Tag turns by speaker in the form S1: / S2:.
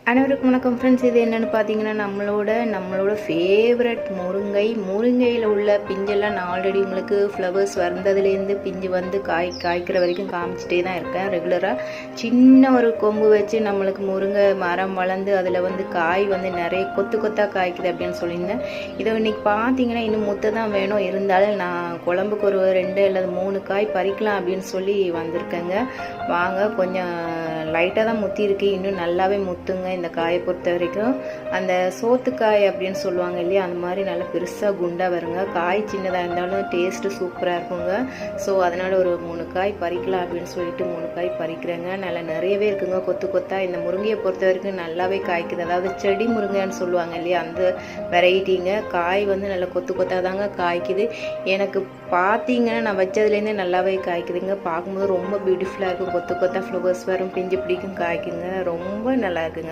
S1: அனைவருக்கும் வணக்கம் ஃப்ரெண்ட்ஸ். இது என்னென்னு பார்த்தீங்கன்னா நம்மளோட ஃபேவரட் முருங்கையில் உள்ள பிஞ்செல்லாம் நான் ஆல்ரெடி உங்களுக்கு ஃப்ளவர்ஸ் வந்ததுலேருந்து பிஞ்சு வந்து காய்க்கிற வரைக்கும் காமிச்சிட்டே தான் இருக்கேன் ரெகுலராக. சின்ன ஒரு கொம்பு வச்சு நம்மளுக்கு முருங்கை மரம் வளர்ந்து அதில் வந்து காய் வந்து நிறைய கொத்தாக காய்க்குது அப்படின்னு சொல்லியிருந்தேன். இதை இன்றைக்கி பார்த்தீங்கன்னா இன்னும் முத்த தான் வேணும், இருந்தாலும் நான் குழம்புக்கு ஒரு 2 அல்லது 3 காய் பறிக்கலாம் அப்படின்னு சொல்லி வந்திருக்கேங்க. வாங்க, கொஞ்சம் லைட்டாக தான் முத்தி இருக்கு, இன்னும் நல்லாவே முத்துங்க. இந்த காயை பொறுத்த வரைக்கும் அந்த சோத்துக்காய் அப்படின்னு சொல்லுவாங்க இல்லையா, அந்த மாதிரி நல்லா பெருசாக குண்டாக வருங்க. காய் சின்னதாக இருந்தாலும் டேஸ்ட்டு சூப்பராக இருக்குங்க. ஸோ அதனால் ஒரு 3 காய் பறிக்கலாம் அப்படின்னு சொல்லிட்டு 3 காய் பறிக்கிறேங்க. நல்லா நிறையவே இருக்குங்க, கொத்தாக. இந்த முருங்கையை பொறுத்த வரைக்கும் நல்லாவே காய்க்குது, அதாவது செடி முருங்கைன்னு சொல்லுவாங்க இல்லையா, அந்த வெரைட்டிங்க. காய் வந்து நல்லா கொத்தாக தாங்க காய்க்குது. எனக்கு பார்த்தீங்கன்னா நான் வச்சதுலேருந்தே நல்லாவே காய்க்குதுங்க. பார்க்கும்போது ரொம்ப பியூட்டிஃபுல்லாக இருக்கும், கொத்தாக ஃப்ளவர்ஸ் வரும், பிஞ்சு பிடிக்கும், காய்க்குங்க. ரொம்ப நல்லா இருக்குங்க.